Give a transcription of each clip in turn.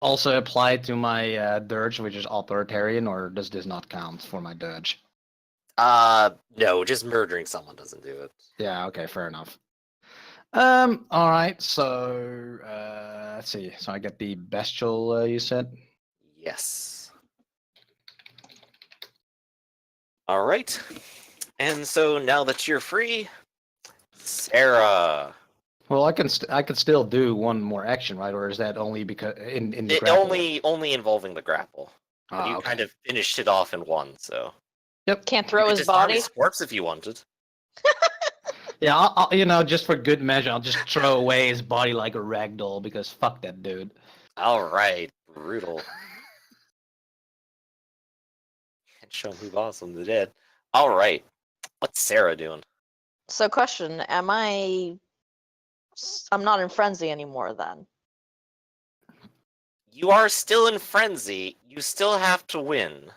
also apply to my dirge, which is authoritarian, or does this not count for my dirge? No, just murdering someone doesn't do it. Yeah, okay, fair enough. All right, so let's see. So I get the bestial, you said? Yes. All right. And so now that you're free, Sarah. Well, I can still do one more action, right? Or is that only because in the It grapple? only involving the grapple. But you okay. kind of finished it off in one, so. Yep. Can't You throw could his disarm body. his corpse if you wanted. Yeah, just for good measure, I'll just throw away his body like a rag doll because fuck that dude. All right, brutal. Can't show him who lost from the dead. All right, what's Sarah doing? So, question: Am I? I'm not in frenzy anymore then. You are still in frenzy. You still have to win.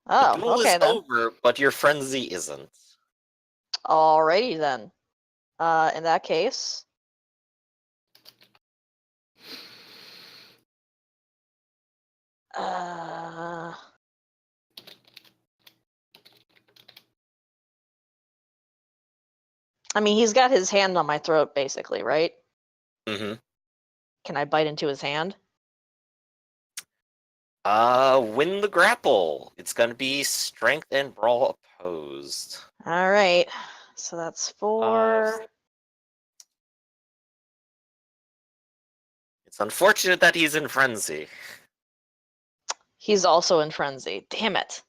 The duel Oh, okay is then. over, but your frenzy isn't. Alrighty then. In that case, I mean, he's got his hand on my throat, basically, right? Mm-hmm. Can I bite into his hand? Win the grapple. It's gonna be strength and brawl opposed. All right. So that's 4. It's unfortunate that he's in frenzy. He's also in frenzy. Damn it.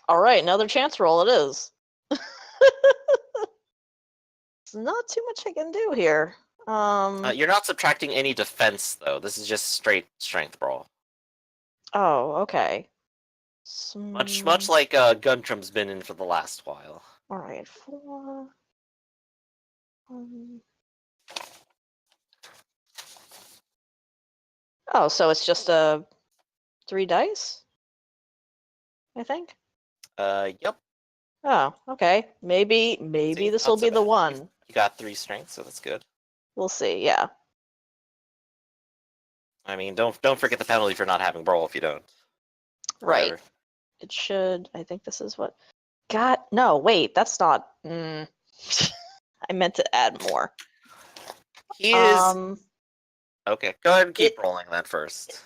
All right, another chance roll it is. It's not too much I can do here. You're not subtracting any defense though. This is just straight strength brawl. Oh, okay. Much like Guntrum's been in for the last while. All right, 4. Oh, so it's just a 3 dice, I think. Yep. Oh, okay. Maybe See, this not will so be the bad. one. You got 3 strength, so that's good. We'll see. Yeah. I mean, don't forget the penalty for not having brawl if you don't. Right. Whatever. It should. I think this is what. God, no. Wait, that's not. I meant to add more. He is. Okay, go ahead and keep rolling that first.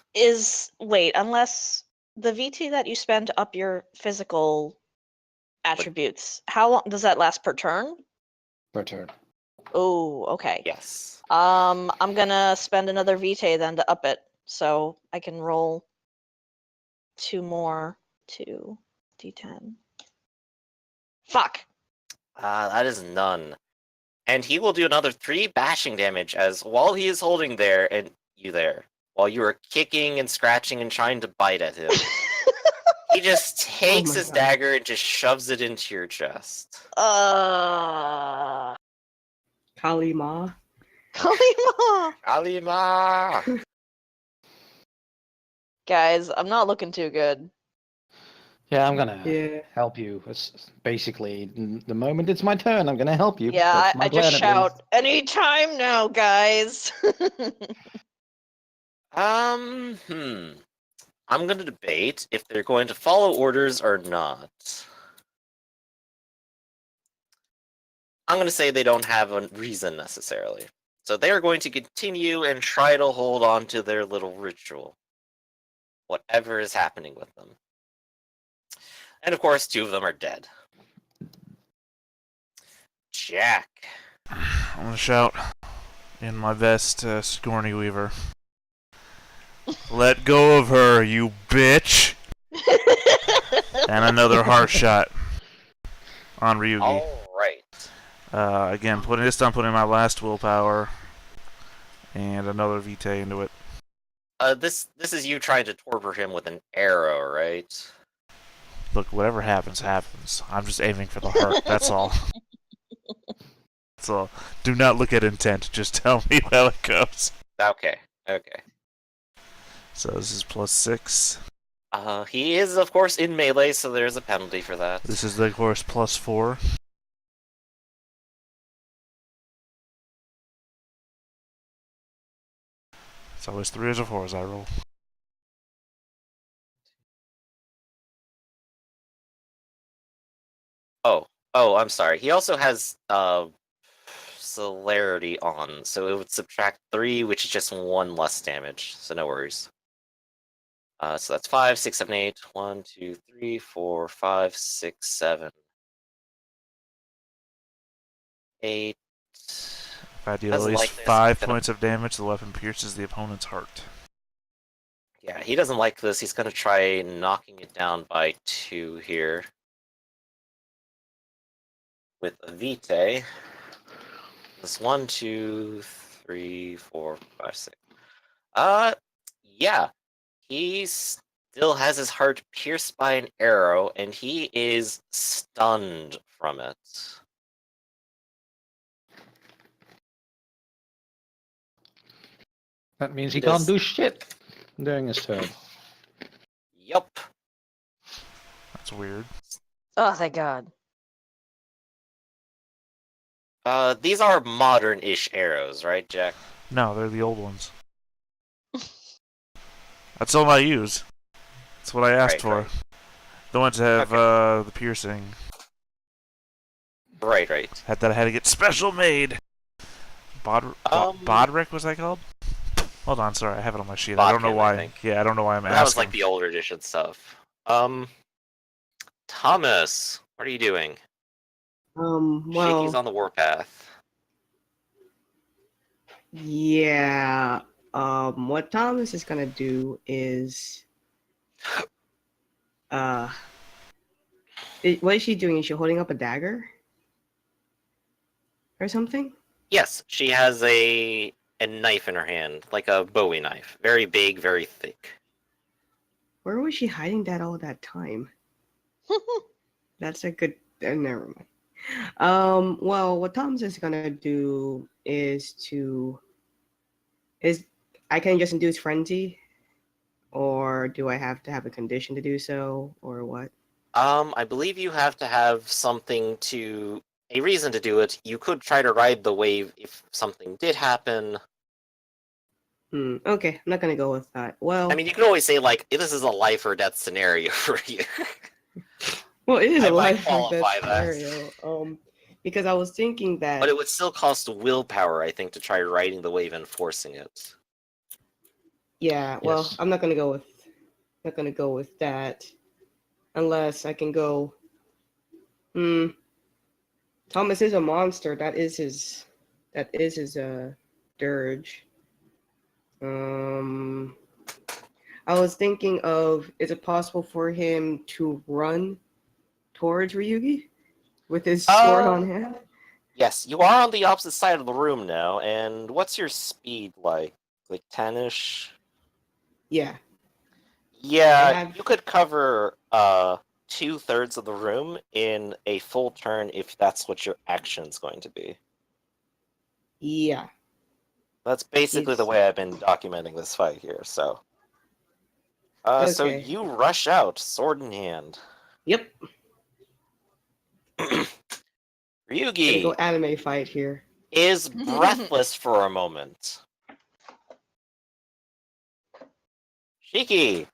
Wait, unless the VT that you spend to up your physical attributes, how long does that last per turn? Per turn. Oh, okay. Yes. I'm gonna spend another VT then to up it, so I can roll 2 more. 2 D10. Fuck. That is none. And he will do another 3 bashing damage as while he is holding there and you there, while you are kicking and scratching and trying to bite at him, he just takes his dagger and just shoves it into your chest. Kalima. Kalima. Kalima! Guys, I'm not looking too good. Yeah, I'm gonna help you. It's basically the moment it's my turn, I'm gonna help you. Yeah, I just plan, shout, anytime now, guys. I'm gonna debate if they're going to follow orders or not. I'm gonna say they don't have a reason necessarily. So they are going to continue and try to hold on to their little ritual. Whatever is happening with them. And of course, 2 of them are dead. Jack. I'm gonna shout in my best Scorny Weaver. Let go of her, you bitch! And another heart shot on Ryugi. Alright. Again, putting my last willpower and another Vitae into it. This is you trying to torture him with an arrow, right? Look, whatever happens, happens. I'm just aiming for the heart, that's all. That's all. Do not look at intent, just tell me how it goes. Okay. So this is +6. He is, of course, in melee, so there's a penalty for that. This is, of course, +4. It's always 3s or 4s I roll. Oh, I'm sorry. He also has celerity on, so it would subtract 3, which is just 1 less damage. So no worries. So that's 5, 6, 7, 8. 1, 2, 3, 4, 5, 6, 7, 8. If I deal at Doesn't least like this, 5 he's gonna- points of damage, the weapon pierces the opponent's heart. Yeah, he doesn't like this. He's gonna try knocking it down by 2 here. With a Vitae. This 1, 2, 3, 4, 5, 6. Yeah. He still has his heart pierced by an arrow, and he is stunned from it. That means he It can't is- do shit during his turn. Yup. That's weird. Oh, thank God. These are modern-ish arrows, right, Jack? No, they're the old ones. That's all I use. That's what I asked Right, for. right. The ones that have the piercing. Right. That I had to get special made. Bodrick was that called? Hold on, sorry, I have it on my sheet. I don't know Bodkin, I why. think. Yeah, I don't know why I'm asking. That was like the older edition stuff. Thomas, what are you doing? Well, Shaky's on the warpath. yeah. What Thomas is gonna do is, what is she doing? Is she holding up a dagger or something? Yes, she has a knife in her hand, like a Bowie knife. Very big, very thick. Where was she hiding that all that time? That's a good. Never mind. Well, what Thomas is gonna do is I can just induce frenzy, or do I have to have a condition to do so, or what? I believe you have to have a reason to do it. You could try to ride the wave if something did happen. Okay, I'm not gonna go with that. Well, I mean, you could always say, like, this is a life or death scenario for you. well, it is I a might life or death qualify that. scenario. Because I was thinking that. But it would still cost willpower, I think, to try riding the wave and forcing it. Yeah, well, Yes. I'm not gonna go with that, unless I can go. Thomas is a monster. That is his dirge. I was thinking of, is it possible for him to run towards Ryugi with his sword on hand? Yes, you are on the opposite side of the room now, and what's your speed like? Like 10-ish? Yeah. Yeah, you could cover 2/3 of the room in a full turn if that's what your action's going to be. Yeah. That's basically the way I've been documenting this fight here, so. So Okay. you rush out, sword in hand. Yep. Ryugi Go anime fight here. is breathless for a moment. Shiki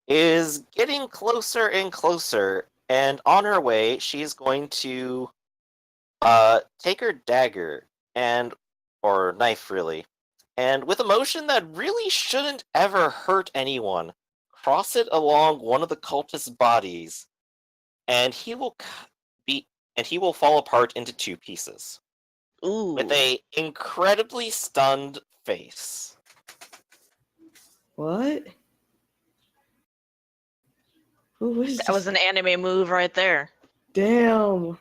is getting closer and closer, and on her way, she's going to take her dagger or knife really, and with a motion that really shouldn't ever hurt anyone, cross it along one of the cultist's bodies, and he will fall apart into 2 pieces Ooh. with a incredibly stunned face. What? Who was That was an anime move right there. Damn.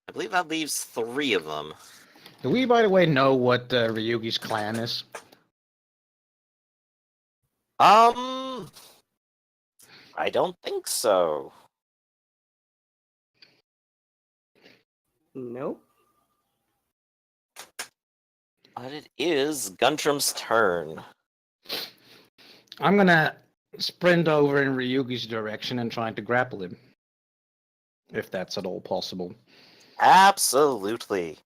I believe that leaves 3 of them. Do we, by the way, know what Ryugi's clan is? I don't think so. Nope. But it is Guntram's turn. I'm gonna sprint over in Ryugi's direction and trying to grapple him. If that's at all possible. Absolutely.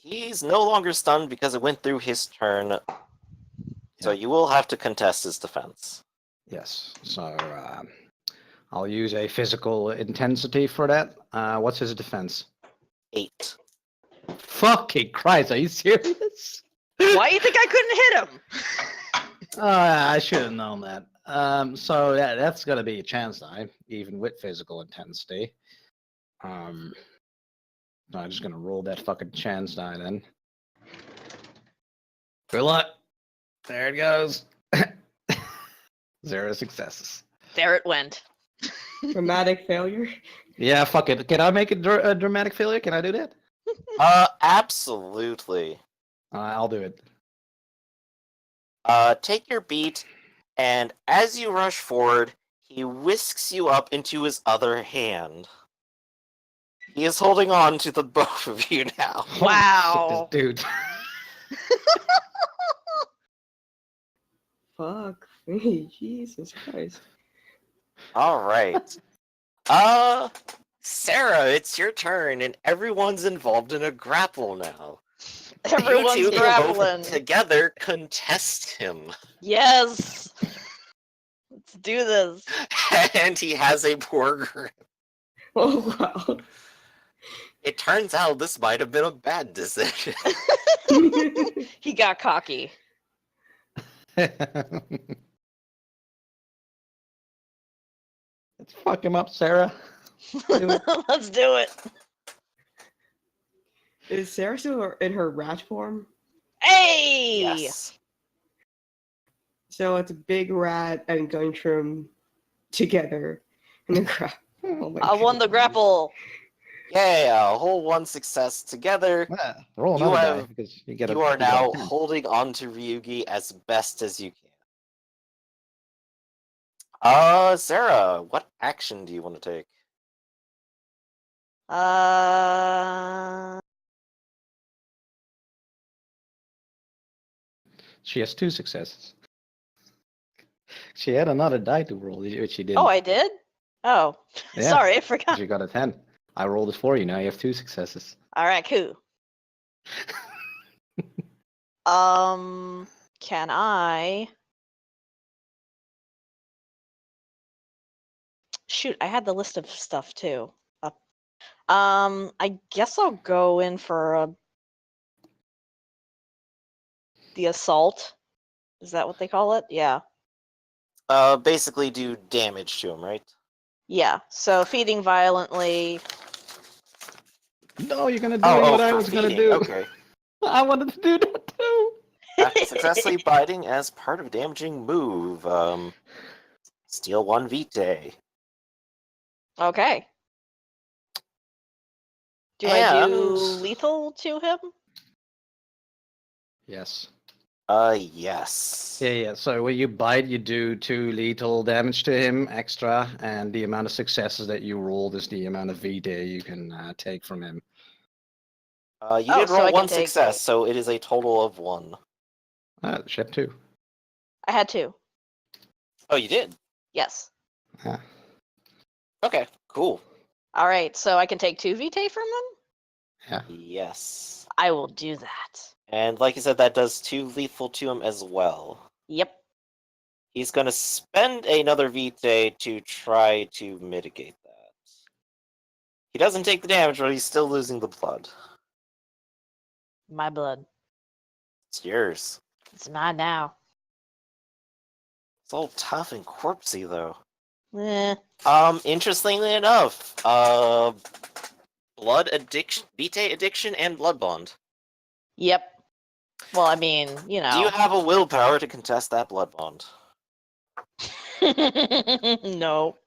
He's no longer stunned because it went through his turn. So Yeah. you will have to contest his defense. Yes. So I'll use a physical intensity for that. What's his defense? 8. Fucking Christ, are you serious? Why do you think I couldn't hit him? I should have known that. So that's gonna be a chance die, even with physical intensity. I'm just gonna roll that fucking chance die then. Good luck. There it goes. 0 successes. There it went. Dramatic failure. Yeah, fuck it. Can I make it a dramatic failure? Can I do that? Absolutely. I'll do it. Take your beat, and as you rush forward, he whisks you up into his other hand. He is holding on to the both of you now. Holy shit, Wow. this dude. Fuck me, Jesus Christ. All right. Sarah, it's your turn, and everyone's involved in a grapple now. Everyone's You two can both grappling. together contest him. Yes. Let's do this. And he has a poor grip. Oh wow. It turns out this might have been a bad decision. He got cocky. Let's fuck him up, Sarah. Do it. Let's do it. Is Sarah still in her rat form? Hey! Yes. So it's a big rat and Guntram together in the crowd. Oh my I won the God. grapple. Yay, a whole 1 success together. Yeah, roll You another die have- because you get You are you get a now 10. holding on to Ryugi as best as you can. Sarah, what action do you want to take? She has 2 successes. She had another die to roll, which she didn't. Oh, I did? Oh, Yeah. sorry, I forgot. She got a 10. I rolled it for you. Now you have 2 successes. All right, cool. Can I? Shoot, I had the list of stuff too. I guess I'll go in for the assault. Is that what they call it? Yeah. Basically do damage to him, right? Yeah. So feeding violently. No, you're gonna do what I for was gonna feeding, do. Okay. I wanted to do that too. After successfully biting as part of damaging move, steal 1 vitae. Okay. Do I do And- lethal to him? Yes. Yes. Yeah. So when you bite, you do 2 lethal damage to him extra, and the amount of successes that you rolled is the amount of VD you can take from him. You Oh, did so roll I can 1 take- success, so it is a total of 1. She had 2. I had 2. Oh, you did? Yes. Yeah. Okay, cool. All right. So I can take 2 vitae from him? Yeah. Yes. I will do that. And like I said, that does 2 lethal to him as well. Yep. He's going to spend another vitae to try to mitigate that. He doesn't take the damage, but he's still losing the blood. My blood. It's yours. It's mine now. It's all tough and corpsey, though. Eh. Interestingly enough, blood addiction, vitae addiction, and blood bond. Yep. Well, I mean, you know. Do you have a willpower to contest that blood bond? No.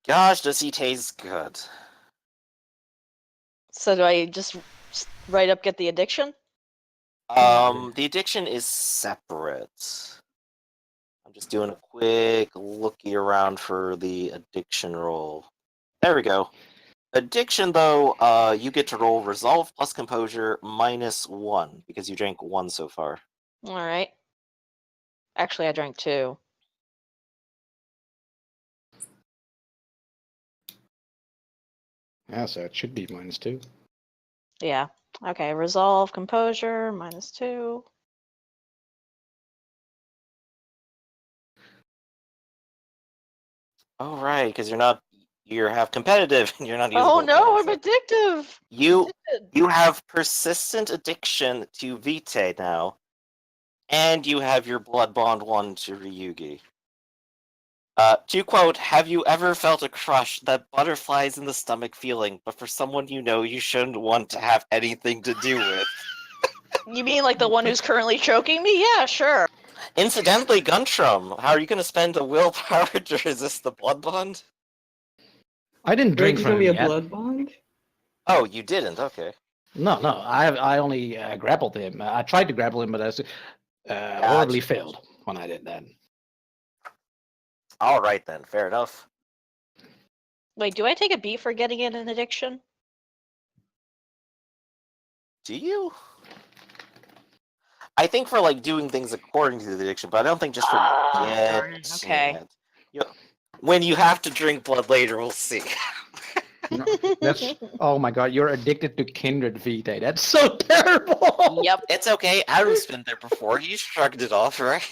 Gosh, does he taste good? So do I just write up get the addiction? The addiction is separate. I'm just doing a quick looky around for the addiction roll. There we go. Addiction, though, you get to roll resolve plus composure -1 because you drank 1 so far. All right. Actually, I drank 2. Yeah, so it should be -2. Yeah. Okay, resolve, composure, -2. Oh right, because you have competitive and you're not using Oh no, willpower, I'm so- addictive! You Addicted. you have persistent addiction to Vitae now, and you have your blood bond 1 to Ryugi. To quote, have you ever felt a crush, that butterflies in the stomach feeling, but for someone you know you shouldn't want to have anything to do with? You mean like the one who's currently choking me? Yeah, sure. Incidentally, Guntram, how are you going to spend a willpower to resist the blood bond? I didn't drink There's from gonna be him a yet. blood bond? Oh, you didn't? Okay. No, no. I only grappled him. I tried to grapple him, but I horribly failed when I did that. Alright then, fair enough. Wait, do I take a beat for getting in an addiction? Do you? I think for like doing things according to the addiction, but I don't think just for darn it. Okay. it. When you have to drink blood later, we'll see. That's oh my god, you're addicted to kindred Vitae. That's so terrible. Yep. It's okay. Adam's been there before. He shrugged it off, right?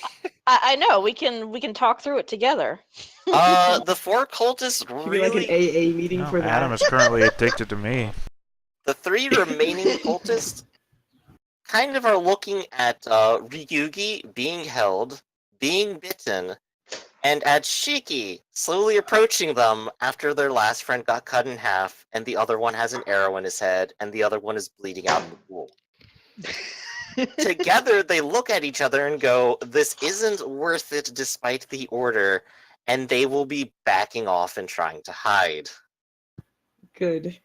I know. We can talk through it together. The 4 cultists Should be like an really. AA meeting No, for that. Adam is currently addicted to me. The 3 remaining cultists kind of are looking at Ryugi being held, being bitten, and at Shiki slowly approaching them after their last friend got cut in half, and the other one has an arrow in his head, and the other one is bleeding out in the pool. Together, they look at each other and go, this isn't worth it despite the order, and they will be backing off and trying to hide. Good.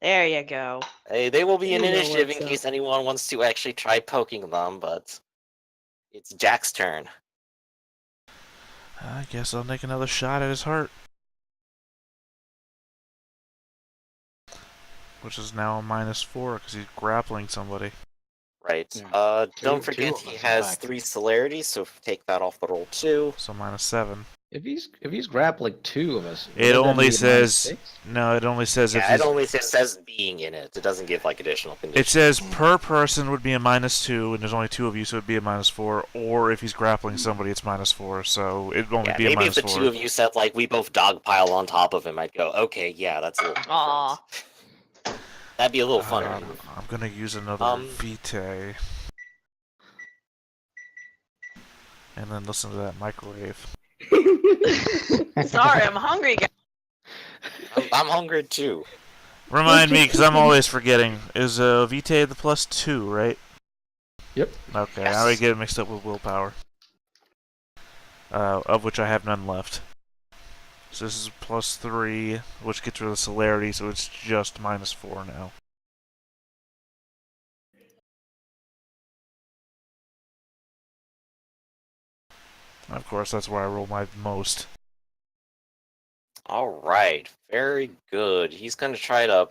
There you go. Hey, they will be in You know initiative in what's case up. anyone wants to actually try poking them, but it's Jack's turn. I guess I'll take another shot at his heart. Which is now a -4 because he's grappling somebody. Right. Yeah. Don't Two forget of he us, in has fact. 3 celerities, so take that off the roll too. So -7. If he's grappling 2 of us, It wouldn't that only be a says -6? no. It only says if Yeah, it he's. only says being in it. It doesn't give like additional It conditions. says per person would be a -2, and there's only 2 of you, so it'd be a -4. Or if he's grappling somebody, it's -4. So it'd only Yeah, be a maybe if the -4. 2 of you said like we both dogpile on top of him, I'd go, okay, yeah, that's a little Aw. different. That'd be a little funner. I'm gonna use another Vitae. And then listen to that microwave. Sorry, I'm hungry, guys. I'm hungry too. Remind me, because I'm always forgetting. Is Vitae the +2, right? Yep. Okay, Yes. I already get it mixed up with willpower. Of which I have none left. So this is +3, which gets rid of the celerity, so it's just -4 now. Of course, that's where I roll my most. Alright, very good. He's gonna try to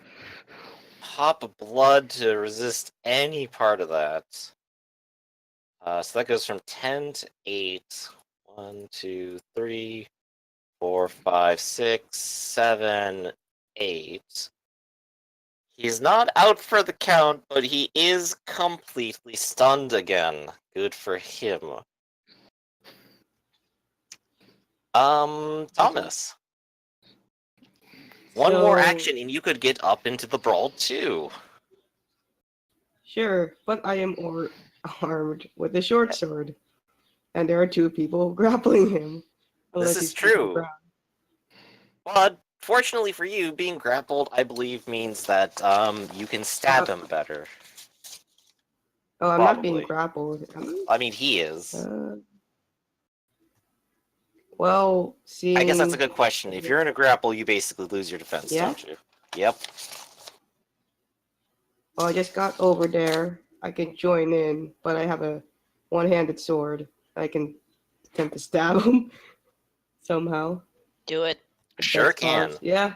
pop blood to resist any part of that. So that goes from 10 to 8. 1, 2, 3, 4, 5, 6, 7, 8. He's not out for the count, but he is completely stunned again. Good for him. Thomas. One more So- action and you could get up into the brawl too. Sure, but I am armed with a short sword. And there are 2 people grappling him. Unless is he's keeping true. ground. But fortunately for you, being grappled, I believe, means that you can stab him better. Oh, I'm not being Probably. grappled. I mean, he is. Well, seeing... I guess that's a good question. If you're in a grapple, you basically lose your defense, Yeah? don't you? Yep. Well, I just got over there. I can join in, but I have a one-handed sword. I can attempt to stab him somehow. Do it. Sure That's can. possible. Yeah.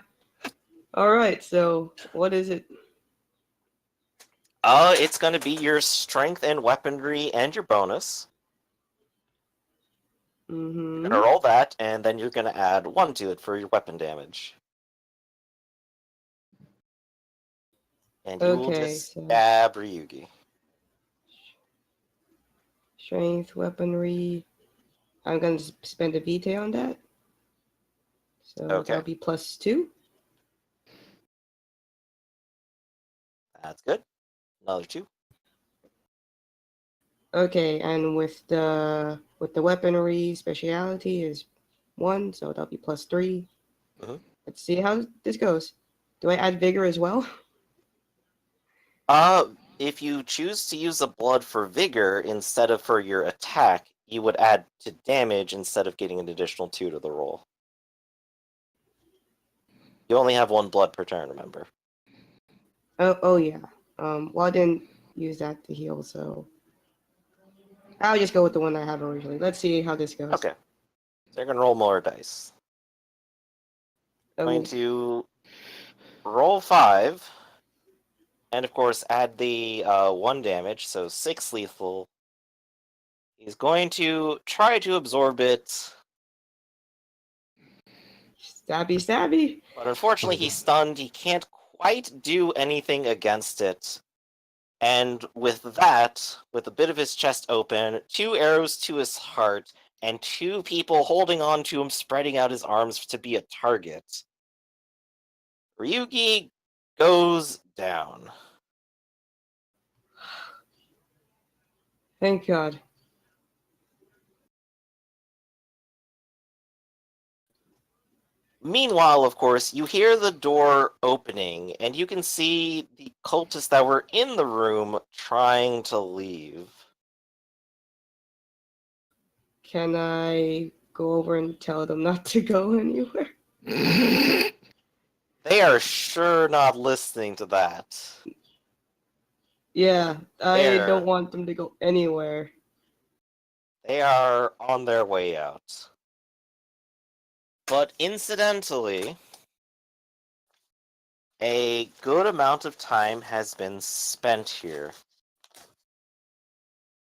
All right. So what is it? It's gonna be your strength and weaponry and your bonus. You're Mm-hmm. gonna roll that, and then you're gonna add 1 to it for your weapon damage. And you will Okay, just so- stab Ryugi. Strength, weaponry. I'm gonna spend a VT on that. So Okay. that'll be +2. That's good. Another 2. Okay, and with the weaponry speciality is 1, so that'll be +3. Mhm. Let's see how this goes. Do I add vigor as well? If you choose to use a blood for vigor instead of for your attack, you would add to damage instead of getting an additional 2 to the roll. You only have 1 blood per turn, remember? Oh yeah. Well, I didn't use that to heal, so I'll just go with the one I have originally. Let's see how this goes. Okay. So you're gonna roll more dice. Going Oh, to roll 5, and of course add the 1 damage, so 6 lethal. He's going to try to absorb it, stabby, stabby. but unfortunately he's stunned. He can't quite do anything against it. And with that, with a bit of his chest open, 2 arrows to his heart, and 2 people holding on to him, spreading out his arms to be a target, Ryugi goes down. Thank God. Meanwhile, of course, you hear the door opening, and you can see the cultists that were in the room trying to leave. Can I go over and tell them not to go anywhere? They are sure not listening to that. Yeah, I There. don't want them to go anywhere. They are on their way out. But incidentally, a good amount of time has been spent here.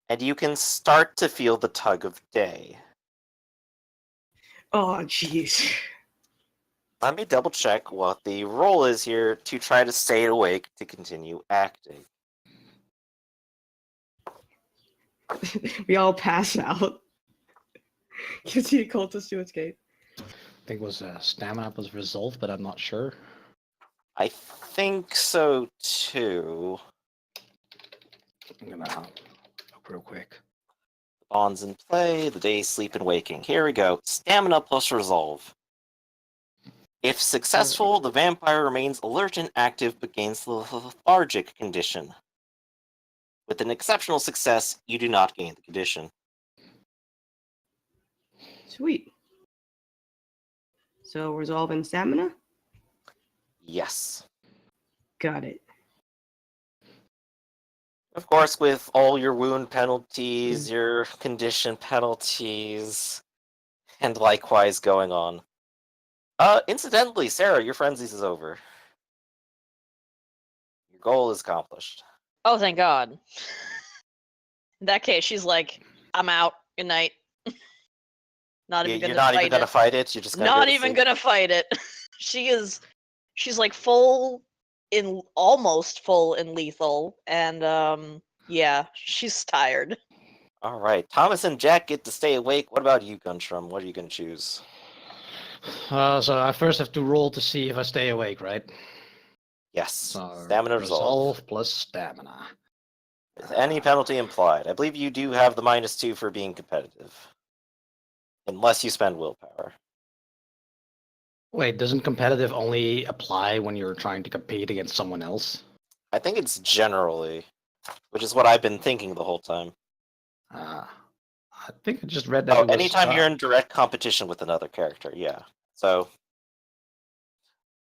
And you can start to feel the tug of day. Oh, jeez. Let me double check what the roll is here to try to stay awake to continue acting. We all pass out. You see the cultists to escape. I think it was stamina was resolved, but I'm not sure. I think so too. I'm gonna look real quick. Bonds in play, the day, sleep, and waking. Here we go. Stamina plus resolve. If successful, the vampire remains alert and active but gains the lethargic condition. With an exceptional success, you do not gain the condition. Sweet. So resolve and stamina? Yes. Got it. Of course, with all your wound penalties, your condition penalties, and likewise going on. Incidentally, Sarah, your frenzies is over. Your goal is accomplished. Oh, thank God. In that case, she's like, I'm out. Good night. Not even You're gonna not fight even gonna it. fight it. You're just gonna Not go to even sleep? gonna fight it. She's like almost full in lethal, and yeah, she's tired. All right, Thomas and Jack get to stay awake. What about you, Gunstrom? What are you gonna choose? So I first have to roll to see if I stay awake, right? Yes, So stamina resolve. plus stamina. With any penalty implied. I believe you do have the -2 for being competitive. Unless you spend willpower. Wait, doesn't competitive only apply when you're trying to compete against someone else? I think it's generally, which is what I've been thinking the whole time. I think I just read that Oh, it was. anytime you're in direct competition with another character, yeah. So,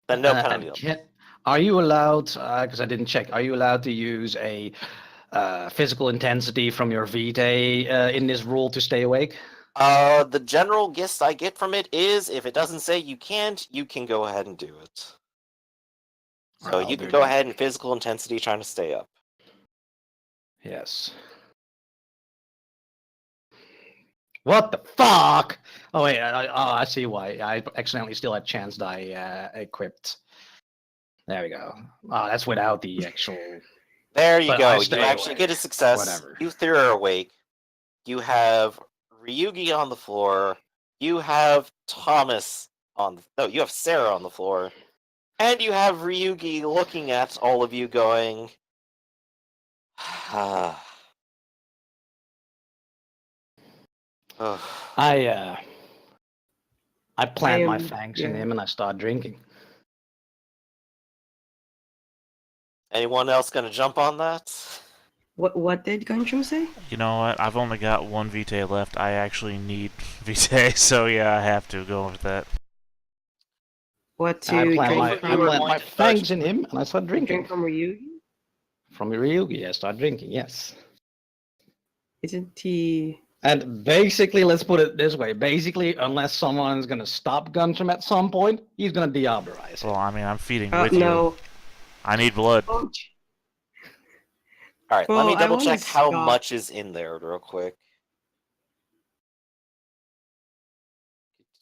then no penalty. Are you allowed? Because I didn't check. Are you allowed to use a physical intensity from your Vitae in this rule to stay awake? The general gist I get from it is if it doesn't say you can't, you can go ahead and do it. So I'll you can do go that. ahead and physical intensity trying to stay up. Yes. What the fuck? Oh wait, I see why. I accidentally still had chance die equipped. There we go. Oh, that's without the actual. There you But go. I You stay actually awake. get a success. Whatever. You three are awake. You have Ryugi on the floor. You have Thomas on the... No, you have Sarah on the floor. And you have Ryugi looking at all of you going... I plant my am- fangs in yeah. him and I start drinking. Anyone else gonna jump on that? What did Guntram say? You know what? I've only got one VtR left. I actually need VtR, so yeah, I have to go with that. What I to plant drink my, Both of I you are plant going my to touch- fangs in him and I start drink drinking. from Ryugi? From Ryugi, I start drinking, yes. Isn't he? And basically, let's put it this way. Basically, unless someone's going to stop Guntram at some point, he's going to Diablerie him. Well, I mean, I'm feeding with you. No. I need blood. Oh, Alright, let Well, me I double wanna check how stop- much is in there real quick.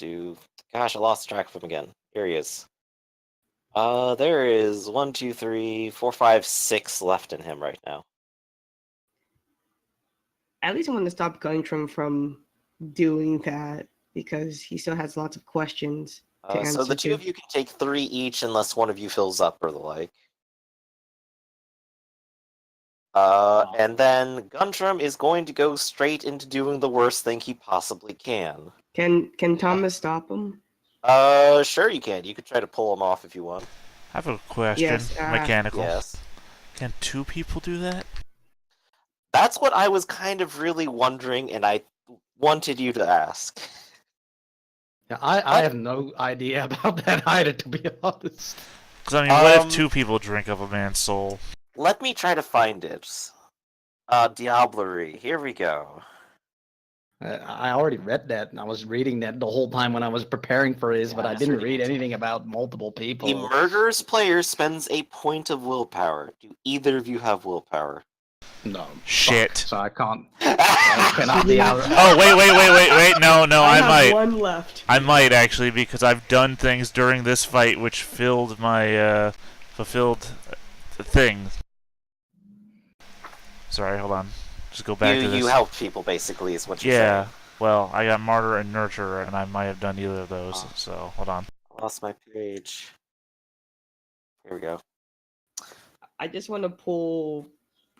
Gosh, I lost track of him again. Here he is. There is 1, 2, 3, 4, 5, 6 left in him right now. At least I want to stop Guntram from doing that because he still has lots of questions to So the answer two to. of you can take 3 each unless one of you fills up or the like. And then Guntram is going to go straight into doing the worst thing he possibly can. Can Thomas stop him? Sure you can. You could try to pull him off if you want. I have a question. Yes, Mechanical. Yes. Can 2 people do that? That's what I was kind of really wondering, and I wanted you to ask. Yeah, I have no idea about that either, to be honest. Because, I mean, what if Um, 2 people drink of a man's soul? Let me try to find it. Diablerie. Here we go. I already read that, and I was reading that the whole time when I was preparing for this, but Yeah, I it's didn't really read good. anything about multiple The people. murderous player spends a point of willpower. Do either of you have willpower? No. Shit. Fuck, so I can't. I cannot be out. Oh, wait. No, I have might. one left. I might, actually, because I've done things during this fight which filled my, fulfilled thing. Sorry, hold on. Just go back to this. You helped people, basically, is what you're Yeah, saying. well, I got Martyr and Nurturer, and I might have done either of those, Oh. so hold on. I lost my page. Here we go. I just want to pull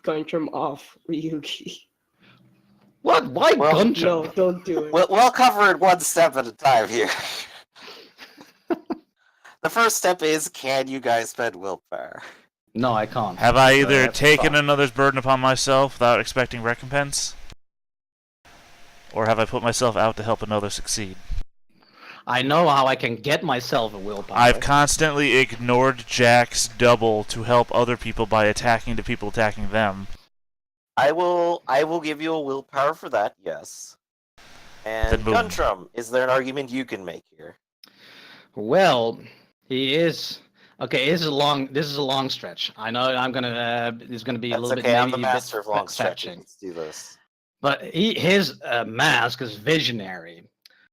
Guntram off Ryugi. What? Why Well, Guntram? No, don't do it. We'll cover it one step at a time here. The first step is, can you guys spend willpower? No, I can't. Have I either that's taken fucked. another's burden upon myself without expecting recompense? Or have I put myself out to help another succeed? I know how I can get myself a willpower. I've constantly ignored Jack's double to help other people by attacking the people attacking them. I will give you a willpower for that, yes. And Then boom. Guntram, is there an argument you can make here? Well, he is. Okay, this is a long stretch. I know I'm gonna. There's gonna be a That's little okay, bit. I'm the maybe a bit master of long stretches. fetching. Let's do this. But his mask is visionary.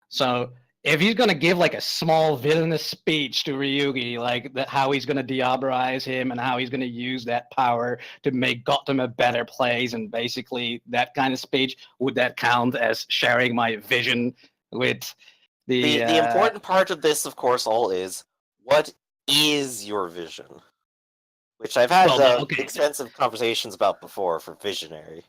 So if he's gonna give like a small villainous speech to Ryugi, like how he's gonna Diablerie him and how he's gonna use that power to make Gotham a better place, and basically that kind of speech, would that count as sharing my vision with the? The important part of this, of course, all is, what is your vision? Which I've had Well, okay. extensive conversations about before for visionary.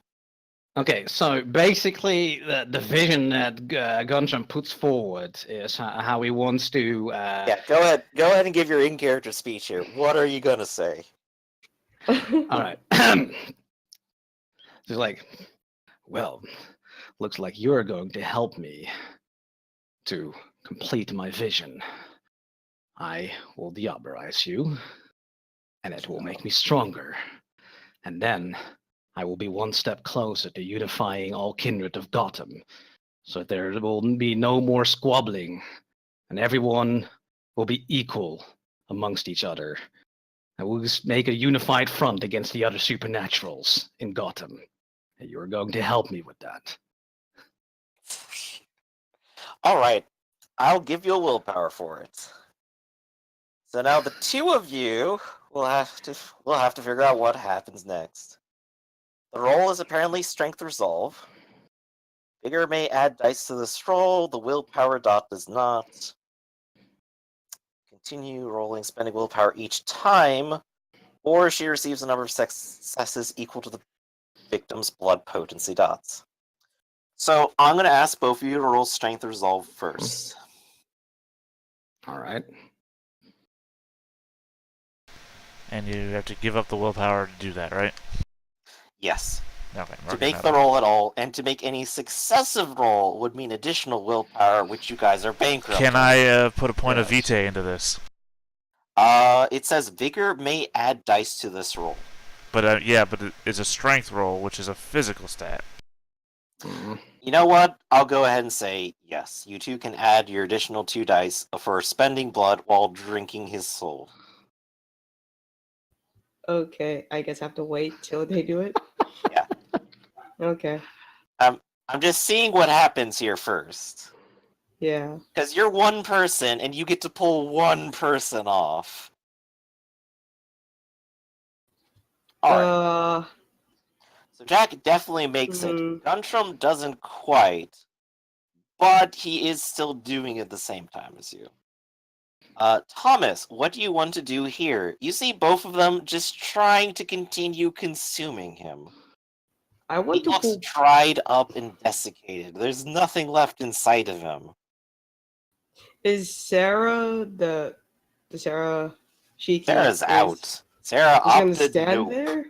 Okay, so basically, the vision that Guntram puts forward is how he wants to. Yeah, go ahead and give your in-character speech here. What are you gonna say? All right. He's like, well, looks like you're going to help me to complete my vision. I will Diablerie you, and it will make me stronger. And then I will be one step closer to unifying all kindred of Gotham, so that there will be no more squabbling, and everyone will be equal amongst each other. And we'll just make a unified front against the other supernaturals in Gotham. And you're going to help me with that. All right, I'll give you a willpower for it. So now the two of you will have to figure out what happens next. The roll is apparently strength resolve. Vigor may add dice to this roll. The willpower dot does not. Continue rolling, spending willpower each time, or she receives a number of successes equal to the victim's blood potency dots. So I'm going to ask both of you to roll strength resolve first. All right. And you have to give up the willpower to do that, right? Yes. Okay. To make the roll at all, and to make any successive roll would mean additional willpower, which you guys are bankrupt. Can I put a point of Yes. vitae into this? It says vigor may add dice to this roll. But yeah, but it's a strength roll, which is a physical stat. Mhm. You know what? I'll go ahead and say yes. You two can add your additional 2 dice for spending blood while drinking his soul. Okay, I guess I have to wait till they do it. Yeah. Okay. I'm just seeing what happens here first. Yeah. Because you're one person, and you get to pull one person off. Alright. So Jack definitely makes it. Guntram doesn't quite, but he is still doing it at the same time as you. Thomas, what do you want to do here? You see both of them just trying to continue consuming him. I want He to looks pull. dried up and desiccated. There's nothing left inside of him. Is Sarah the Sarah? Sarah's out. Sarah She's gonna opted stand no. there.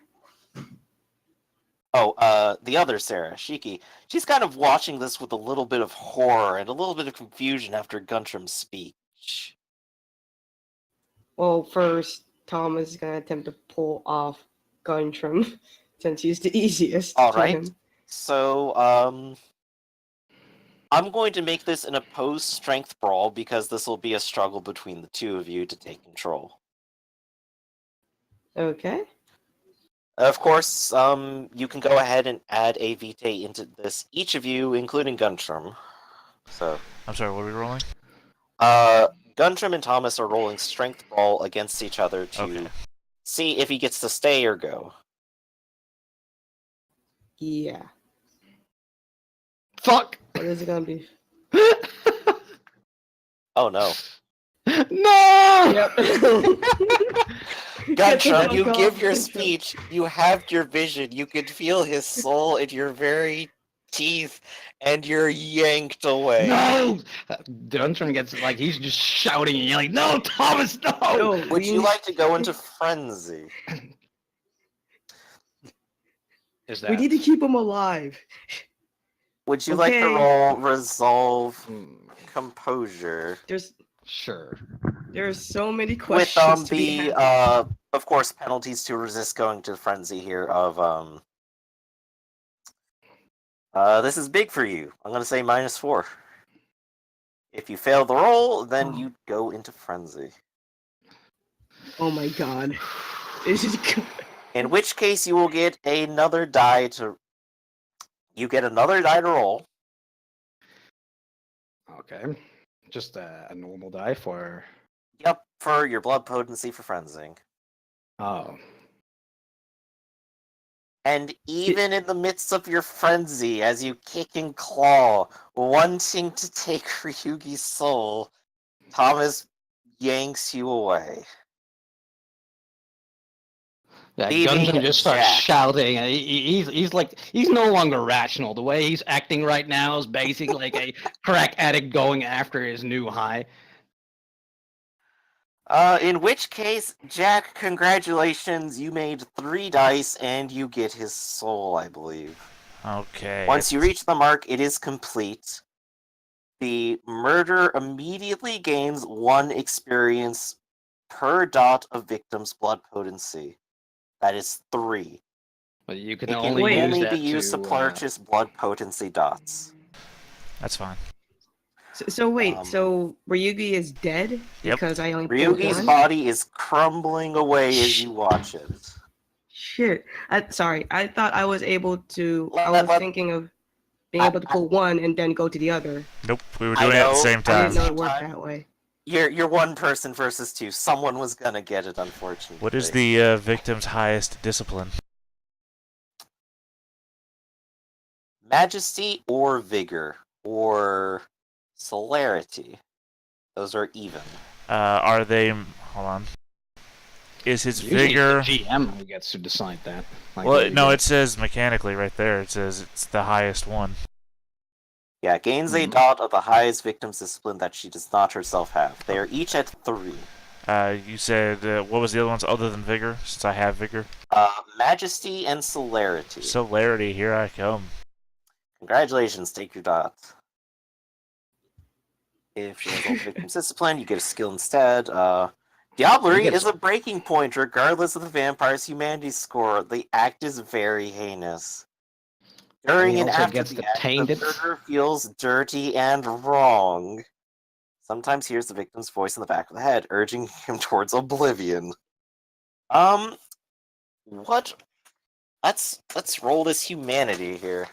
Oh, the other Sarah, Shiki. She's kind of watching this with a little bit of horror and a little bit of confusion after Guntram's speech. Well, first Thomas is gonna attempt to pull off Guntram since he's the easiest. All to right. him. So, I'm going to make this an opposed strength brawl because this will be a struggle between the two of you to take control. Okay. Of course, you can go ahead and add a vitae into this, each of you, including Guntram. So, I'm sorry, what are we rolling? Guntram and Thomas are rolling strength brawl against each other to see if he gets to stay or go. Yeah. Fuck. What is it gonna be? Oh no. No. Yep. Guntram, you Fuck give off, your Guntram. speech, you have your vision, you can feel his soul in your very teeth, and you're yanked away. No. Guntram gets like he's just shouting and yelling. No, Thomas, no. No, Would you like to go into frenzy? Is We need to keep him alive. Would you like to Okay. roll resolve Hmm, composure? sure. There's so many With questions to be the answered. of course penalties to resist going to frenzy here of this is big for you. I'm gonna say -4. If you fail the roll, then you go into frenzy. Oh my god. This is good. In which case you will get another die to roll. Okay. Just a normal die for. Yep, for your blood potency for frenzing. Oh. And even in the midst of your frenzy, as you kick and claw, wanting to take Ryugi's soul, Thomas yanks you away. Yeah, Leaving Guntram just starts Jack. shouting. He's like he's no longer rational. The way he's acting right now is basically like a crack addict going after his new high. In which case, Jack, congratulations, you made 3 dice and you get his soul, I believe. Okay. Once you reach the mark, it is complete. The murder immediately gains 1 experience per dot of victim's blood potency. That is 3. But you can It can only use only that be used to purchase blood potency dots. That's fine. So wait, Um, so Ryugi is dead Yep. because I only pulled Ryugi's one? body is crumbling away as you watch it. Shit. Sorry, I thought I was able to. I Let- was let- thinking of being able to pull one and then go to the other. Nope, we were I doing it at the know, same I time. didn't know it worked that way. you're one person versus two. Someone was gonna get it, unfortunately. What is the victim's highest discipline? Majesty or vigor or celerity? Those are even. Are they? Hold on. Is his Usually vigor? it's the GM who gets to decide that. Like, Well, no, yeah. it says mechanically right there. It says it's the highest one. Yeah, gains a dot of the highest victim's discipline that she does not herself have. They are each at 3. You said what was the other ones other than vigor? Since I have vigor. Majesty and celerity. Celerity, here I come. Congratulations, take your dot. If she has all the victim's discipline, you get a skill instead. Diablerie is a breaking point regardless of the vampire's humanity score. The act is very heinous. During and after the act, the murder feels dirty and wrong. Sometimes hears the victim's voice in the back of the head, urging him towards oblivion. What? Let's roll this humanity here.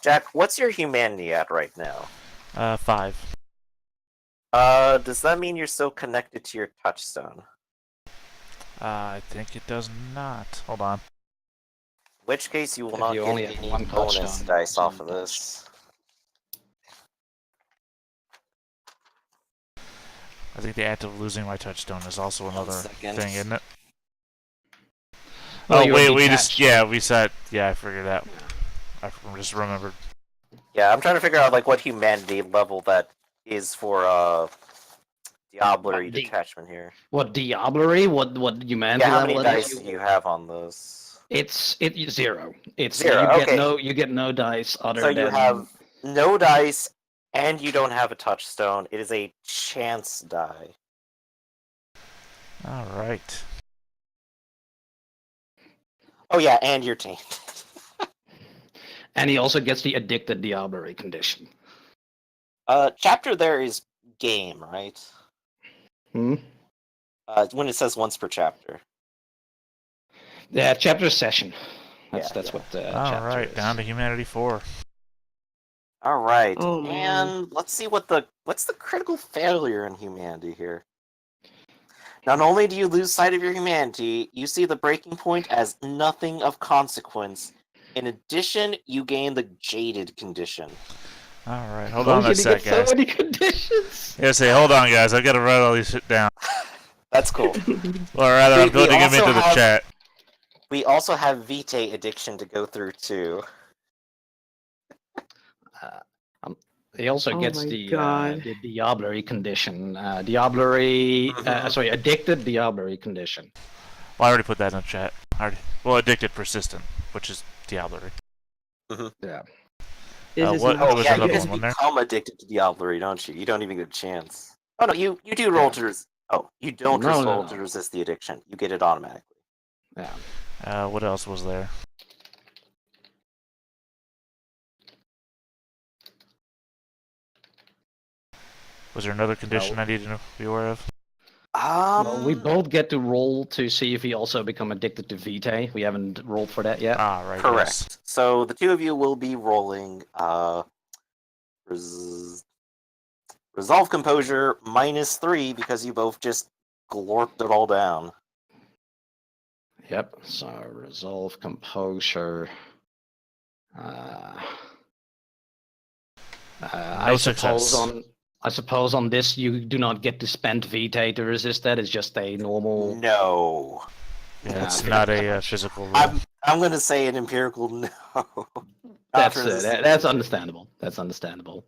Jack, what's your humanity at right now? 5. Does that mean you're still connected to your touchstone? I think it does not. Hold on. In which case you will If not you get only have any one bonus touchstone, dice off it's of only this. I think the act of losing my touchstone is also another second. thing, isn't it? Well, Oh you're wait, we detached. just we said I figured that. I just remembered. Yeah, I'm trying to figure out like what humanity level that is for Diablerie detachment here. What Diablerie? What humanity Yeah, how level many it dice is? do you have on those? It's 0. It's 0, you get no dice other So than you have no dice and you don't have a touchstone. It is a chance die. All right. Oh yeah, and you're tainted. and he also gets the addicted Diablerie condition. Chapter there is game, right? Hmm? When it says once per chapter. Yeah, chapter session. That's Yeah. what the All chapter right, is. down to humanity 4. All right, Oh, man. and let's see what's the critical failure in humanity here. Not only do you lose sight of your humanity, you see the breaking point as nothing of consequence. In addition, you gain the jaded condition. All right, hold Why on a did he sec, get so guys. many conditions? Hold on, guys. I gotta write all these shit down. That's cool. Or rather, I'm We putting them also into the have- chat. We also have Vitae addiction to go through too. He also Oh gets my the God. Diablerie condition. Addicted Diablerie condition. Well, I already put that in the chat. Addicted persistent, which is Diablerie. Yeah. This is what- not- what was Yeah, another you just one there? become addicted to Diablerie, don't you? You don't even get a chance. Oh no, you do roll to resist. Oh, you don't No, no, roll no. to resist the addiction. You get it automatically. Yeah. What else was there? Was there another condition I need to be aware of? Well, we both get to roll to see if we also become addicted to Vitae. We haven't rolled for that yet. Ah, right. correct. Yes. So the two of you will be rolling resolve composure -3 because you both just glorped it all down. Yep. So resolve composure. I suppose success. on this you do not get to spend Vitae to resist that. It's just a normal. No. Yeah, it's Yeah, not a physical rule. I'm gonna say an empirical no. That's Not it. resistant. That's understandable. That's understandable.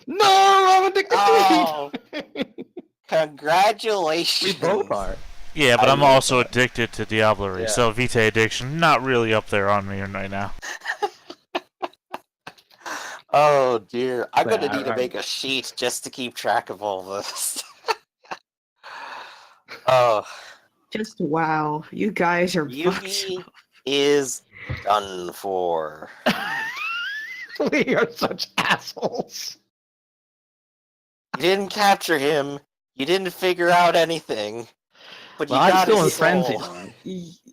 No, I'm addicted Oh. to Vitae. Congratulations. We both are. Yeah, but I I'm love also that. addicted to Diablerie, Yeah. so Vitae addiction not really up there on me right now. Oh dear. I'm Yeah, gonna need to I- make a sheet just to keep track of all this. Oh, Just wow. You guys are fucked. Yugi is done for. We are such assholes. You didn't capture him. You didn't figure out anything. But Well, you I'm got still in his frenzy. soul. Though.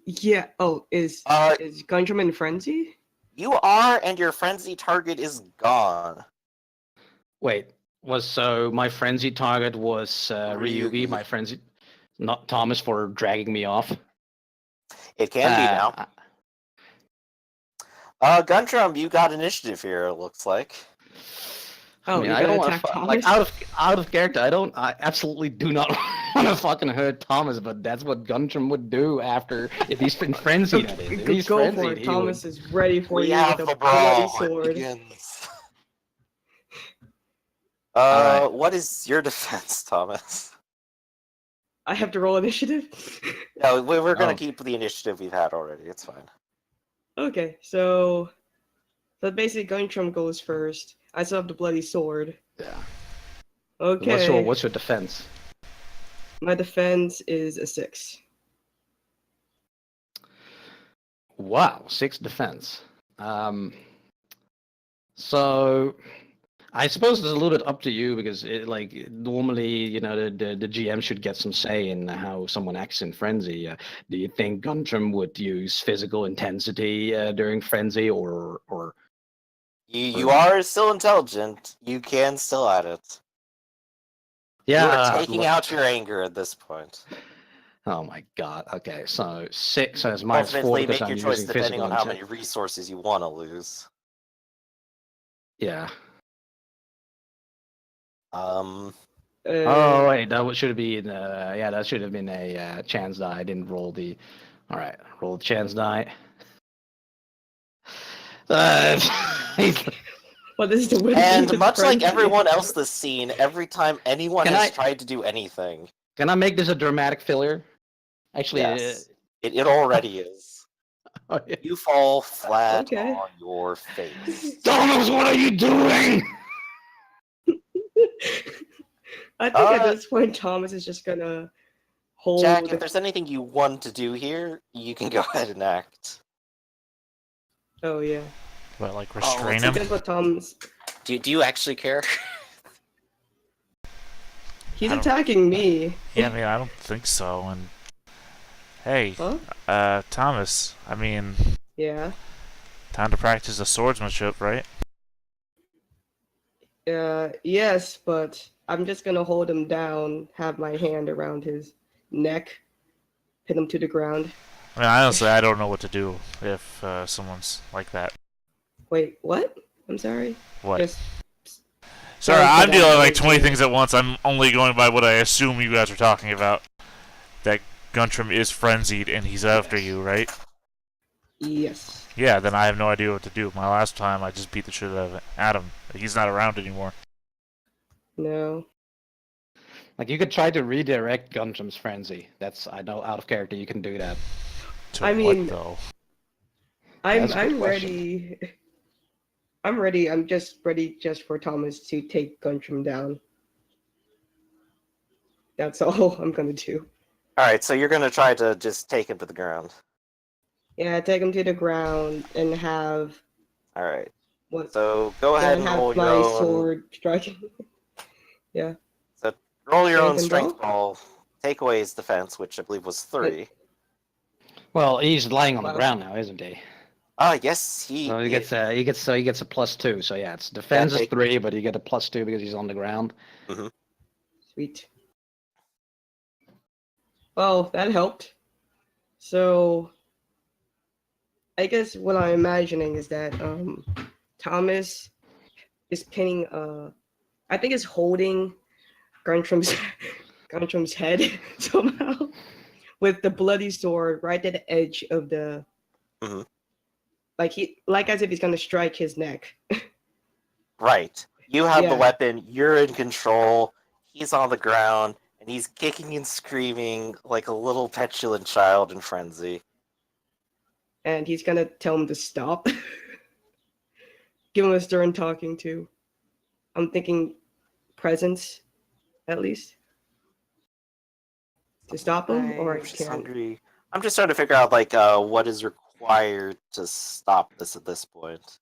Yeah. Oh, is Gundam in frenzy? You are, and your frenzy target is gone. Wait, Was so my frenzy target was Ryugi, Ryugi. my frenzy, not Thomas for dragging me off. It can be now. Guntram, you got initiative here. It looks like. Oh, you're I gonna don't want attack to Thomas? out of character. I absolutely do not want to fucking hurt Thomas, but that's what Guntram would do after if he's been frenzied. That is. If he's Go for frenzied, it. he Thomas would. is ready for We you have with the a bloody brawl. It sword. begins. Alright. What is your defense, Thomas? I have to roll initiative? No, we're gonna Oh. keep the initiative we've had already. It's fine. Okay, so basically Guntram goes first. I still have the bloody sword. Yeah. Okay. What's your defense? My defense is a 6. Wow, 6 defense. So I suppose it's a little bit up to you because normally, the GM should get some say in how someone acts in frenzy. Do you think Guntram would use physical intensity during frenzy, or You are still intelligent. You can still add it. You are taking out your anger at this point. Oh my god. Okay, so 6 as minus 4 Ultimately, because make I'm your choice using depending physical on how intensity. many resources you want to lose. Yeah. Um, Oh wait, that should have been that should have been a chance die. I didn't roll the. All right, roll the chance die. What is the win? and much like everyone else this scene, every time anyone Can has I- tried to do anything, Can I make this a dramatic failure? Actually, yes, it already is. oh, yeah. You fall flat Okay. on your face. Thomas, what are you doing? I think at this point Thomas is just gonna hold. Jack, if there's anything you want to do here, you can go ahead and act. Oh yeah. What, like Oh, restrain it's him? Because what Thomas. Do you actually care? He's I don't- attacking me. Yeah, I mean, I don't think so. And hey, Huh? Thomas, I mean, Yeah. time to practice the swordsmanship, right? Yes, but I'm just gonna hold him down, have my hand around his neck, pin him to the ground. I mean, honestly, I don't know what to do if someone's like that. Wait, what? I'm sorry. What? Just Sorry, sorry for I'm that, dealing like Richard. 20 things at once. I'm only going by what I assume you guys are talking about. That Guntram is frenzied and he's after you, right? yes. Yeah, then I have no idea what to do. My last time, I just beat the shit out of Adam. He's not around anymore. No. Like you could try to redirect Guntram's frenzy. I know out of character you can do that. To I mean- what, though? That's a good I'm question. ready. I'm ready. I'm just ready just for Thomas to take Guntram down. That's all I'm gonna do. Alright, so you're gonna try to just take him to the ground. Yeah, take him to the ground and have Alright, what? so go ahead And and have roll my your own, sword striking. Yeah. roll your own Anything strength roll? roll. Take away his defense, which I believe was 3. Well, he's lying on the Wow. ground now, isn't he? Yes, So he gets a +2. So yeah, it's defense is take- 3, but you get a +2 because he's on the ground. Sweet. Well, that helped. So, I guess what I'm imagining is that Thomas is pinning. I think is holding Guntram's Guntram's head somehow with the bloody sword right at the edge of the. Mhm. Like as if he's gonna strike his neck. Right. You have the Yeah. weapon, you're in control, he's on the ground, and he's kicking and screaming like a little petulant child in frenzy. And he's gonna tell him to stop. Give him a stern talking to. I'm thinking presence, at least. To stop him, or I I'm just can't. hungry. I'm just trying to figure out what is required to stop this at this point.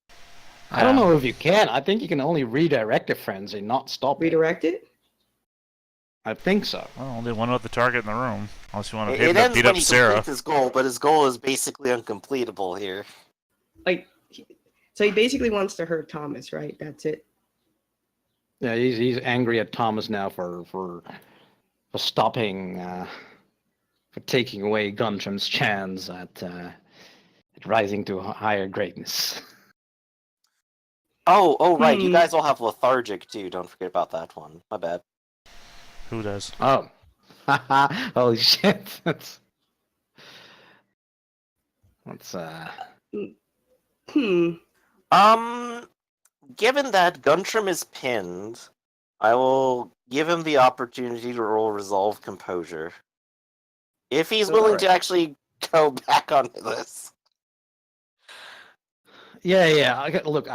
I don't know if you can. I think you can only redirect a frenzy, not stop it. Redirect it? I think so. Well, only one other target in the room. Unless you want to It hit him to ends beat when up he Sarah. completes his goal, but his goal is basically uncompletable here. So he basically wants to hurt Thomas, right? That's it. Yeah, he's angry at Thomas now for stopping, for taking away Guntram's chance at rising to higher greatness. Oh, right. You Hmm. guys all have lethargic too. Don't forget about that one. My bad. Who does? Oh, holy shit! That's Hmm. Given that Guntram is pinned, I will give him the opportunity to roll Resolve Composure. If he's willing to Alright. actually go back onto this. yeah. Look,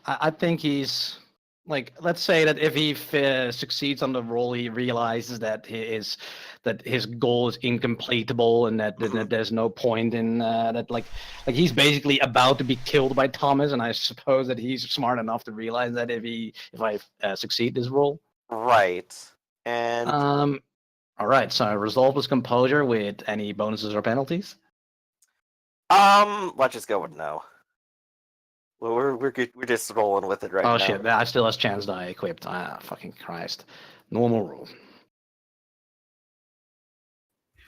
I think he's like, let's say that if he succeeds on the roll, he realizes that his goal is incompletable and that there's no point in that. Like he's basically about to be killed by Thomas, and I suppose that he's smart enough to realize that if I succeed this roll. Right. And All right. So resolve his composure with any bonuses or penalties. let's just go with no. Well, we're good. We're just rolling with it right Oh now. shit! I still has chance die equipped. Ah, fucking Christ! Normal roll.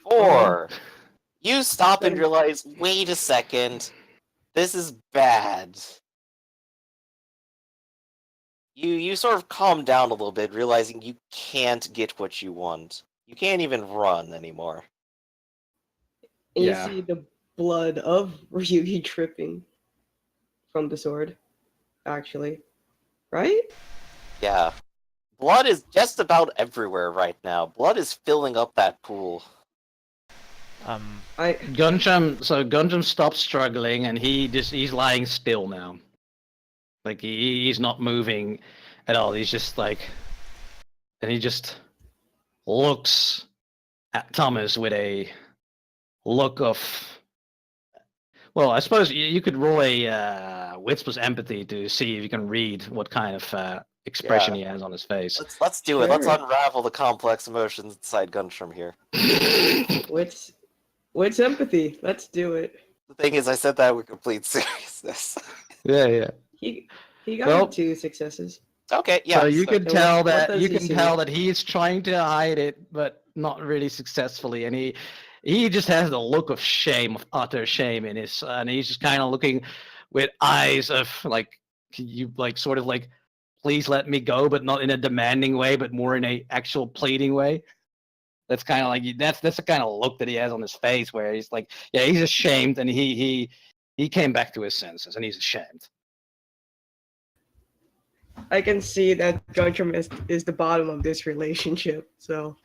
4. You stop and Then- realize, wait a second, this is bad. You sort of calm down a little bit, realizing you can't get what you want. You can't even run anymore. And Yeah. you see the blood of Ryugi dripping from the sword, actually. Right? Yeah. Blood is just about everywhere right now. Blood is filling up that pool. Guntram stopped struggling and he's lying still now. Like he's not moving at all. He's just like, and he just looks at Thomas with a look of. Well, I suppose you could roll a wits plus empathy to see if you can read what kind of expression he has on his face. Let's do it. Let's Sure. unravel the complex emotions inside Guntram here. What's empathy? Let's do it. The thing is, I said that with complete seriousness. Yeah. He got Well- 2 successes. Okay, yeah. So you can so tell what that does you he can see? tell that he's trying to hide it, but not really successfully, and he just has the look of shame, of utter shame in his, and he's just kind of looking with eyes of like, you like sort of like, please let me go, but not in a demanding way, but more in a actual pleading way. That's kind of like that's the kind of look that he has on his face, where he's like, yeah, he's ashamed, and he came back to his senses, and he's ashamed. I can see that Guntram is the bottom of this relationship, so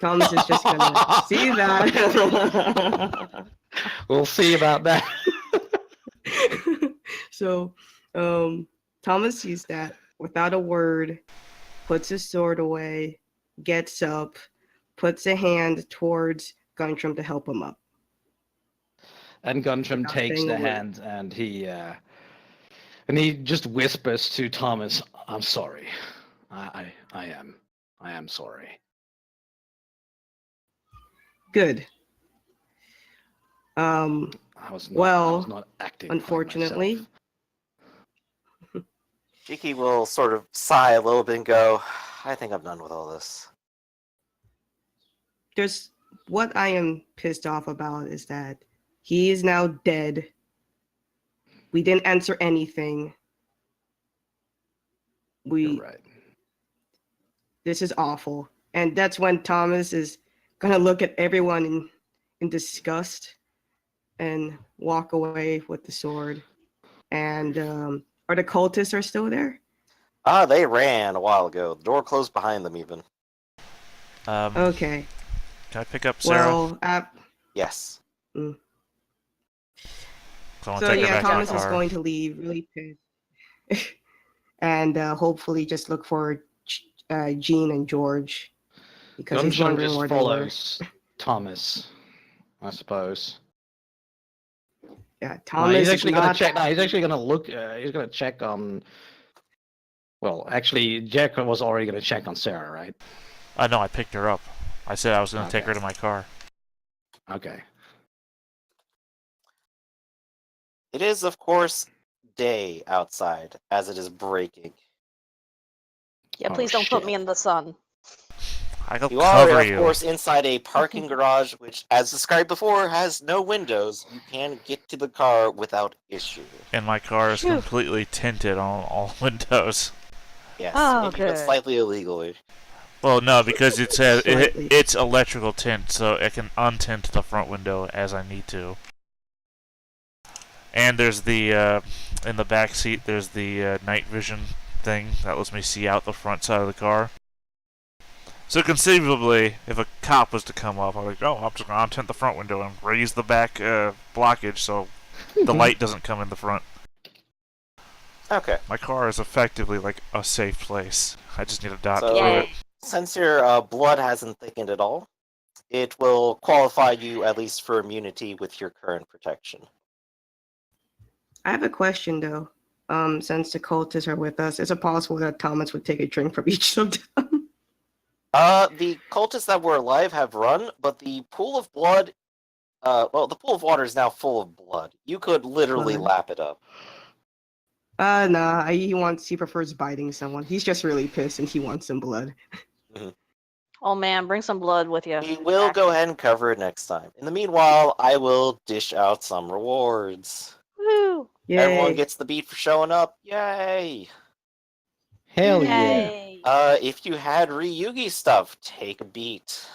Thomas is just gonna see that. We'll see about that. So Thomas sees that without a word, puts his sword away, gets up, puts a hand towards Guntram to help him up. And Guntram Without takes saying the a word. hand and he just whispers to Thomas, "I'm sorry. I am sorry." Good. I was Well, not acting. unfortunately, Like myself. Shiki will sort of sigh a little bit and go, I think I'm done with all this. there's what I am pissed off about is that he is now dead. We didn't answer anything. You're right. This is awful. And that's when Thomas is gonna look at everyone in disgust and walk away with the sword. And are the cultists are still there? They ran a while ago. The door closed behind them even. Okay. Can I pick up Sarah? Well, Yes. I want to so take her yeah, back Thomas to the is car. going to leave really pissed, and hopefully just look for Jean and George because he's Guntram wondering just where they were. follows Thomas, I suppose. Yeah, No, Thomas he's is actually gonna not. check. No, he's actually gonna look. He's gonna check on. Well, actually, Jack was already gonna check on Sarah, right? No, I picked her up. I said I was going to take her Okay. to my car. Okay. It is, of course, day outside, as it is breaking. Yeah, Oh, please don't put me shit. in the sun. I'll You are, cover of you. course, inside a parking garage, which, as described before, has no windows. You can get to the car without issue. And my car is Phew. completely tinted on all windows. Yes, Oh, maybe even good. slightly illegally. Well, no, because it says Slightly. it's electrical tint, so I can untint the front window as I need to. And there's the in the back seat. There's the night vision thing that lets me see out the front side of the car. So conceivably, if a cop was to come up, I'm like, oh, I'm just gonna untint the front window and raise the back blockage so the light doesn't come in the front. Okay. My car is effectively like a safe place. I just need a dot So- to prove Yay. it. Since your blood hasn't thickened at all, it will qualify you at least for immunity with your current protection. I have a question though. Since the cultists are with us, is it possible that Thomas would take a drink from each of them? The cultists that were alive have run, but the pool of blood, the pool of water is now full of blood. You could literally Blood. lap it up. Nah. He prefers biting someone. He's just really pissed and he wants some blood. Oh man, bring some blood with you. We will go ahead and cover it next time. In the meanwhile, I will dish out some rewards. Woo! Everyone Yay! gets the beat for showing up. Yay! Hell yeah. Yay! If you had Ryugi stuff, take a beat.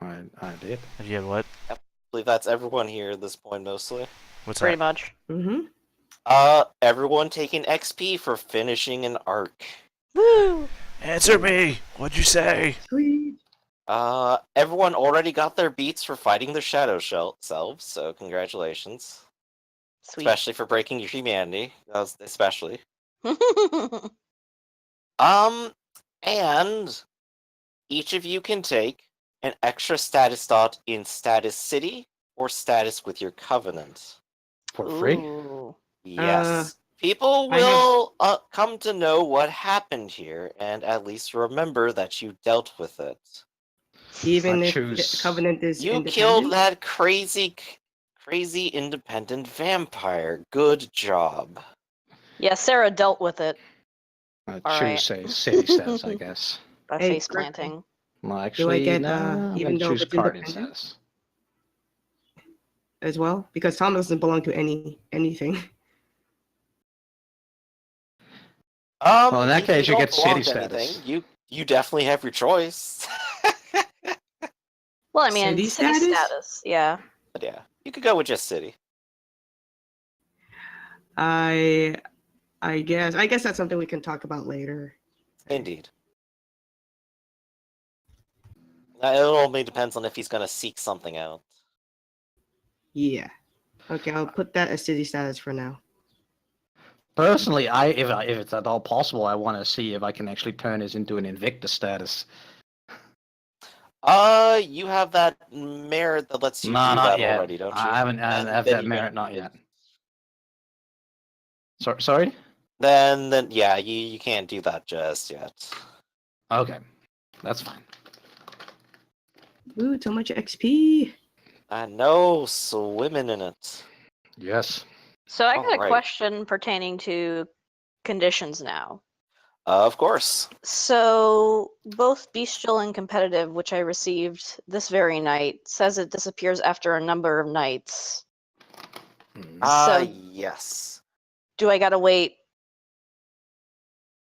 I did. If you had what? I believe that's everyone here at this point, mostly. What's Pretty that? much. Mm-hmm. Everyone taking XP for finishing an arc. Woo! Answer me! What'd you say? Sweet. Everyone already got their beats for fighting their shadow selves, so congratulations. Sweet. Especially for breaking your humanity. Especially. And each of you can take an extra status dot in status city or status with your covenant. For free? Ooh. Yes. People I have- will come to know what happened here and at least remember that you dealt with it. Even I if choose- the covenant is You independent? killed that crazy independent vampire. Good job. Yeah, Sarah dealt with it I All choose right. a city status, I guess. by Hey, face Griffin. planting. Well, actually, get, no, I'm even gonna though choose it's guardian independent? status. As well, because Thomas doesn't belong to anything. Well, in that If case, you don't get belong city to anything, status. you definitely have your choice. Well, I mean, City city status? status. Yeah. But yeah, you could go with just city. I guess that's something we can talk about later. Indeed. It only depends on if he's going to seek something out. Yeah. Okay, I'll put that as city status for now. Personally, if it's at all possible, I want to see if I can actually turn this into an Invictus status. You have that merit that lets you No, do not that yet. already, don't you? I haven't And have then that you merit get- not yet. Sorry? Then yeah, you can't do that just yet. Okay, that's fine. Ooh, so much XP. I know, swimming in it. Yes. So I got a Alright. question pertaining to conditions now. Of course. So both bestial and competitive, which I received this very night, says it disappears after a number of nights. So- Yes. Do I gotta wait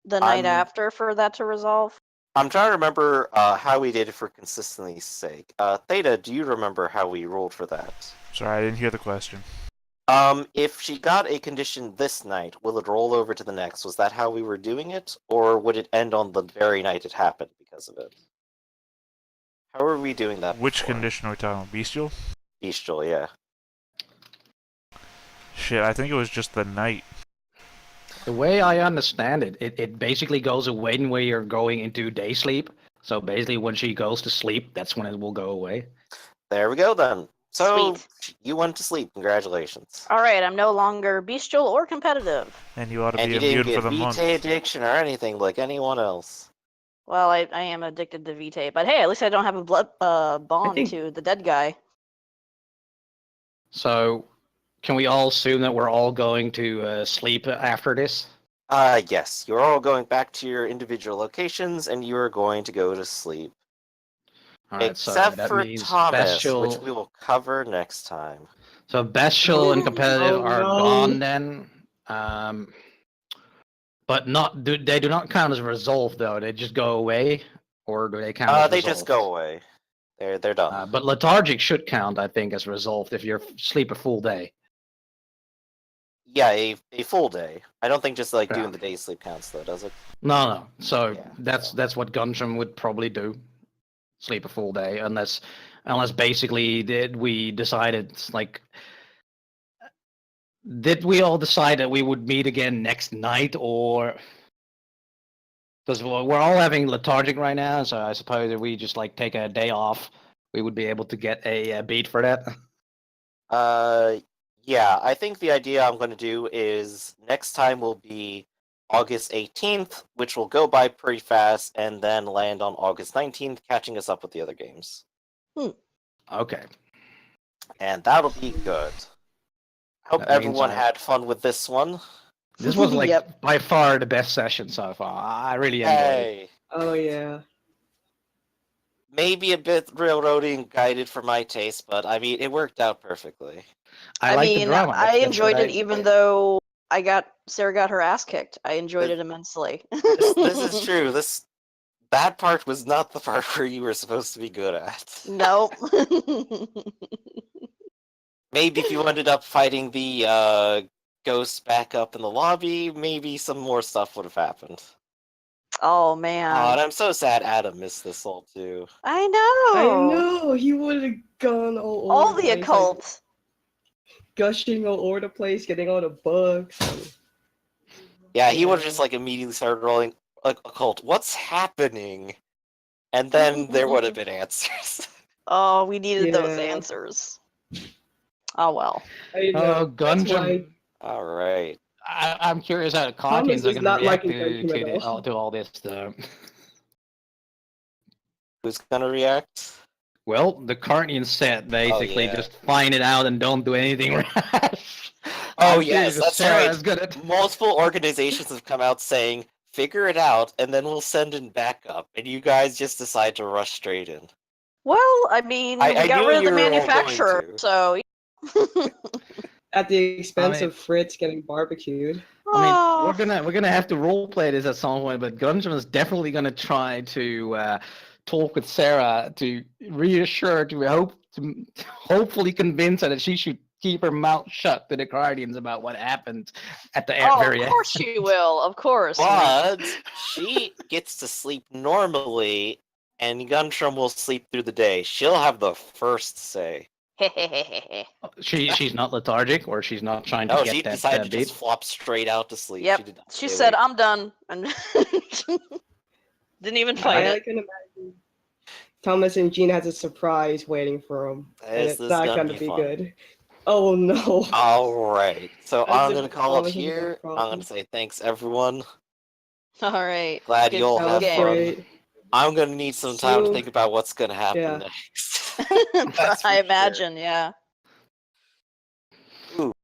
the night I'm- after for that to resolve? I'm trying to remember how we did it for consistency's sake. Theta, do you remember how we rolled for that? Sorry, I didn't hear the question. If she got a condition this night, will it roll over to the next? Was that how we were doing it? Or would it end on the very night it happened because of it? How are we doing that? Which before? condition are we talking about? Bestial? Bestial, yeah. Shit, I think it was just the night. The way I understand it, it basically goes away when you're going into day sleep. So basically, when she goes to sleep, that's when it will go away. There we go then. So, Sweet. you went to sleep. Congratulations. Alright, I'm no longer bestial or competitive. And you ought to And be you didn't immune get for the month. Vitae addiction or anything like anyone else. Well, I am addicted to Vitae, but hey, at least I don't have a blood bond think- to the dead guy. So, can we all assume that we're all going to sleep after this? Yes, you're all going back to your individual locations, and you are going to go to sleep. All right, so Except that for means Thomas, which bestial. we will cover next time. So bestial and competitive Oh, are no. gone then. But they do not count as resolved though. They just go away, or do they count as They resolved? just go away. They're done. But lethargic should count, I think, as resolved if you sleep a full day. Yeah, a full day. I don't think just like Yeah. doing the day sleep counts though, does it? No. So Yeah, that's what Gundam would probably do. Sleep a full day, unless basically we decided like. Did we all decide that we would meet again next night, or because we're all having lethargic right now? So I suppose if we just like take a day off, we would be able to get a beat for that. Yeah, I think the idea I'm going to do is next time will be August 18th, which will go by pretty fast, and then land on August 19th, catching us up with the other games. Okay. And that'll be good. Hope That means everyone had fun with this one. This was like Yep. by far the best session so far. I really enjoyed it. Hey, Oh yeah. maybe a bit railroading and guided for my taste, but I mean, it worked out perfectly. I like the mean, drama. I That's enjoyed what it even though Sarah got her ass kicked. I enjoyed it immensely. This is true. That part was not the part where you were supposed to be good at. Nope. Maybe if you ended up fighting the ghost back up in the lobby, maybe some more stuff would have happened. Oh Oh, man. and I'm so sad Adam missed this all too. I know. I know he would have gone all All over the the place, like, occult. gushing all over the place, getting all the bugs. And... Yeah, he would have Yeah. just like immediately started rolling like occult. What's happening? And then there would have been answers. Oh, we needed those Yeah. answers. Oh well. I know. That's why Gundam. All right. I'm curious how the Thomas Cartians are is going not to react liking Gundam at all. to all this stuff. Who's gonna react? Well, the Cartian set basically yeah. just find it out and don't do anything rash. Oh I'm yes, serious, if that's Sarah's right. gonna Multiple organizations have come out saying, figure it out, and then we'll send in backup. And you guys just decide to rush straight in. Well, I mean, I we got knew rid of you the were all going manufacturer, to. so. at the expense mean- of Fritz getting barbecued. I mean, Oh. we're gonna have to roleplay this at some point, but Gundam is definitely gonna try to talk with Sarah to reassure, to hopefully convince her that she should keep her mouth shut to the Guardians about what happened at the Oh, very of end. course she will. Of course. But she gets to sleep normally, and Guntram will sleep through the day. She'll have the first say. She's not lethargic, or she's not trying to No, get she that decided to beat. just flop straight out to sleep. Yep. She, did not She stay said, awake. "I'm done," and didn't even fight I it. can imagine Thomas and Jean has a surprise waiting for him, and This it's is not gonna gonna be be fun. good. Oh no! All right, so As I'm if gonna call it Thomas has no here. I'm problem. gonna say thanks, everyone. All right. Glad Good you all That have was fun. great. I'm gonna need some time to So- think about what's gonna happen yeah. next. That's for I sure. imagine, yeah.